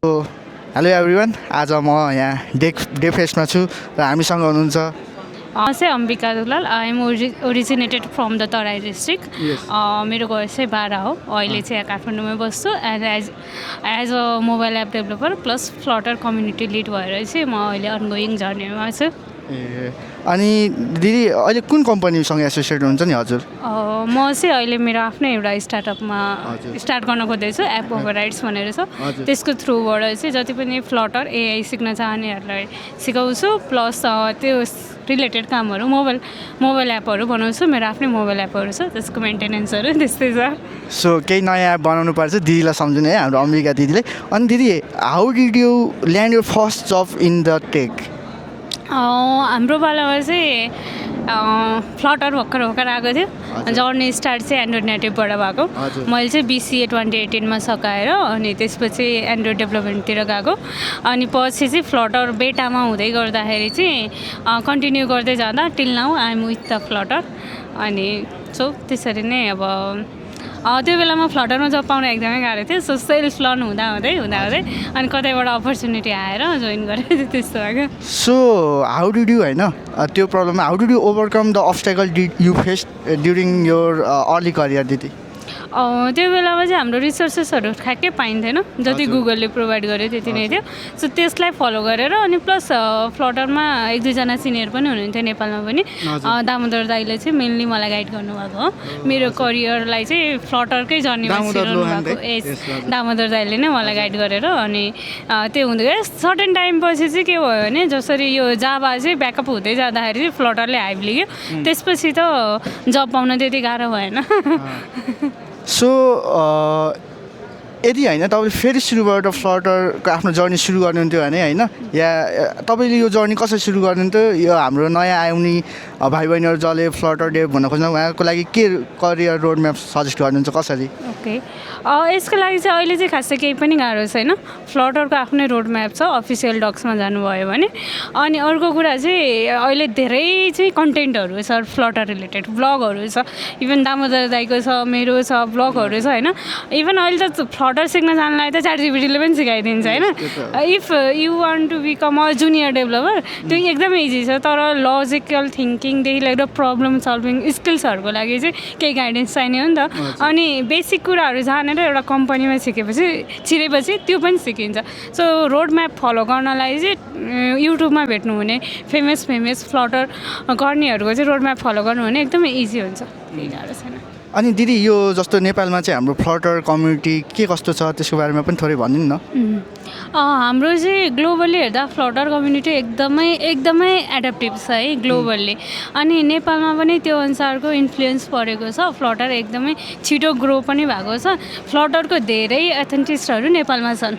Hello everyone, आज म यहाँ डे फेस्टमा छु र हामीसँग हुनुहुन्छ चाहिँ Ambika Dulal. I am originated from the Terai district. मेरो घर चाहिँ बारा हो। अहिले चाहिँ यहाँ काठमाडौँमै बस्छु and as a mobile app developer plus Flutter community lead भएर चाहिँ म अहिले अनगोइङ जर्नीमा छु। अनि दिदी अहिले कुन कम्पनीसँग एसोसिएट हुनुहुन्छ नि हजुर? म चाहिँ अहिले मेरो आफ्नै एउटा स्टार्टअपमा स्टार्ट गर्न खोज्दैछु, एप ओभरराइड्स भनेर छ। त्यसको थ्रुबाट चाहिँ जति पनि फ्लटर एआई सिक्न चाहनेहरूलाई सिकाउँछु, प्लस त्यो रिलेटेड कामहरू मोबाइल एपहरू बनाउँछु। मेरो आफ्नै मोबाइल एपहरू छ, त्यसको मेन्टेनेन्सहरू त्यस्तै छ। सो केही नयाँ एप बनाउनु पर्छ दिदीलाई सम्झिनु है, हाम्रो अम्बिका दिदीले। अनि दिदी, how did you land your first job in the tech? हाम्रो पालामा चाहिँ फ्लटर भर्खर आएको थियो। जर्नी स्टार्ट चाहिँ एन्ड्रोइड नेटिभबाट भएको। मैले चाहिँ बिसिए 2018मा सकाएर अनि त्यसपछि एन्ड्रोइड डेभलपमेन्टतिर गएको। अनि पछि चाहिँ फ्लटर बेटामा हुँदै गर्दाखेरि चाहिँ कन्टिन्यू गर्दै जाँदा till now I am with the Flutter. अनि सो त्यसरी नै अब त्यो बेलामा फ्लटरमा जब पाउन एकदमै गाह्रो थियो। सो सेल्फ लर्न हुँदै अनि कतैबाट अपर्च्युनिटी आएर जोइन गरेँ, त्यस्तो भएको। सो हाउ डिड यु होइन त्यो प्रब्लममा how did you overcome the obstacle did you face during your early career दिदी? त्यो बेलामा चाहिँ हाम्रो रिसोर्सेसहरू ठ्याक्कै पाइन्थेन, जति गुगलले प्रोभाइड गर्यो त्यति नै थियो। सो त्यसलाई फलो गरेर अनि प्लस फ्लटरमा एक दुईजना सिनियर पनि हुनुहुन्थ्यो नेपालमा पनि। दामोदर दाईले चाहिँ मेनली मलाई गाइड गर्नुभएको हो। मेरो करियरलाई चाहिँ फ्लटरकै जर्नीमा छिराउनु भएको दामोदर दाईले नै मलाई गाइड गरेर अनि त्यो हुँदै गयो। सर्टेन टाइम पछि चाहिँ के भयो भने जसरी यो जाभा चाहिँ ब्याकअप हुँदै जाँदाखेरि चाहिँ फ्लटरले हाइप लिग्यो। त्यसपछि त जब पाउन त्यति गाह्रो भएन। सो यदि होइन तपाईँले फेरि सुरुबाट फ्लटरको आफ्नो जर्नी सुरु गर्नुहुन्थ्यो भने होइन, या तपाईँले यो जर्नी कसरी सुरु गर्नुहुन्थ्यो? यो हाम्रो नयाँ आउने भाइ बहिनीहरू जसले फ्लटर डेभ भन्न खोज्नु उहाँको लागि के करियर रोड म्याप सजेस्ट गर्नुहुन्छ, कसरी? ओके, यसको लागि चाहिँ अहिले चाहिँ खासै केही पनि गाह्रो छैन। फ्लटरको आफ्नै रोड म्याप छ, अफिसियल डक्समा जानुभयो भने। अनि अर्को कुरा चाहिँ अहिले धेरै चाहिँ कन्टेन्टहरू छ फ्लटर रिलेटेड, ब्लगहरू छ। इभन दामोदर दाईको छ, मेरो छ, ब्लगहरू छ होइन। इभन अहिले त फ्लटर सिक्न जानलाई त ChatGPTले पनि सिकाइदिन्छ होइन। If you want to become a junior developer त्यो एकदमै इजी छ, तर लजिकल थिङ्किङदेखि लिएर प्रब्लम सल्भिङ स्किल्सहरूको लागि चाहिँ केही गाइडेन्स चाहिने हो नि त। अनि बेसिक कुराहरू जानेर एउटा कम्पनीमा छिरेपछि त्यो पनि सिकिन्छ। सो रोड म्याप फलो गर्नलाई चाहिँ युट्युबमा भेट्नुहुने फेमस फ्लटर गर्नेहरूको चाहिँ रोड म्याप फलो गर्नु भने एकदमै इजी हुन्छ, केही गाह्रो छैन। अनि दिदी, यो जस्तो नेपालमा चाहिँ हाम्रो फ्लटर कम्युनिटी के कस्तो छ त्यसको बारेमा पनि थोरै भनिदिनु न। हाम्रो चाहिँ ग्लोबली हेर्दा फ्लटर कम्युनिटी एकदमै एडप्टिभ छ है ग्लोबल्ली। अनि नेपालमा पनि त्यो अनुसारको इन्फ्लुएन्स परेको छ। फ्लटर एकदमै छिटो ग्रो पनि भएको छ। फ्लटरको धेरै एथेन्टिस्टहरू नेपालमा छन्।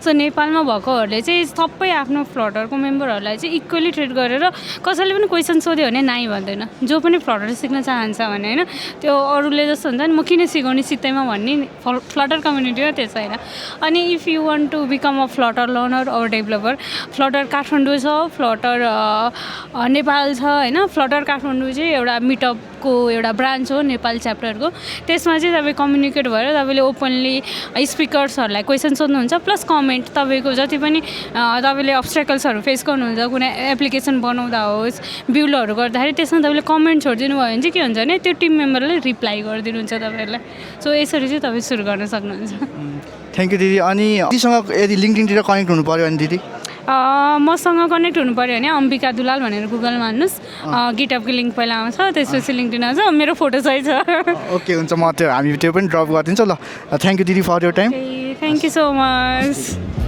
सो नेपालमा भएकोहरूले चाहिँ सबै आफ्नो फ्लटरको मेम्बरहरूलाई चाहिँ इक्वली ट्रिट गरेर कसैले पनि क्वेसन सोध्यो भने नाइ भन्दैन। जो पनि फ्लटर सिक्न चाहन्छ भने होइन, त्यो अरूले जस्तो हुन्छ नि म किन सिकाउने सित्तैमा भन्ने फ्लटर कम्युनिटीमा त्यो छैन। अनि if you want to become a Flutter learner or developer, Flutter Kathmandu छ, फ्लटर नेपाल छ होइन। फ्लटर काठमाडौँ चाहिँ एउटा मिटअपको एउटा ब्रान्च हो नेपाल च्याप्टरको। त्यसमा चाहिँ तपाईँ कम्युनिकेट भएर तपाईँले ओपनली स्पिकर्सहरूलाई क्वेसन सोध्नुहुन्छ, प्लस कमेन्ट तपाईँको जति पनि तपाईँले अब्स्ट्याकल्सहरू फेस गर्नुहुन्छ कुनै एप्लिकेसन बनाउँदा होस्, बिल्डहरू गर्दाखेरि त्यसमा तपाईँले कमेन्ट छोडिदिनु भयो भने चाहिँ के हुन्छ भने त्यो टिम मेम्बरले रिप्लाई गरिदिनुहुन्छ तपाईँहरूलाई। सो यसरी चाहिँ तपाईँ सुरु गर्न सक्नुहुन्छ। थ्याङ्क यू दिदी। अनि दिदीसँग यदि लिङ्क्डइनतिर कनेक्ट हुनु पऱ्यो भने दिदी? मसँग कनेक्ट हुनु पऱ्यो भने अम्बिका दुलाल भनेर गुगलमा हान्नुहोस्, गिटअपको लिङ्क पहिला आउँछ, त्यसपछि लिङ्क्डइन आउँछ, मेरो फोटो सही छ। ओके, हुन्छ, म हामी त्यो पनि ड्रप गरिदिन्छु ल। थ्याङ्क यू दिदी for your time. Thank you so much.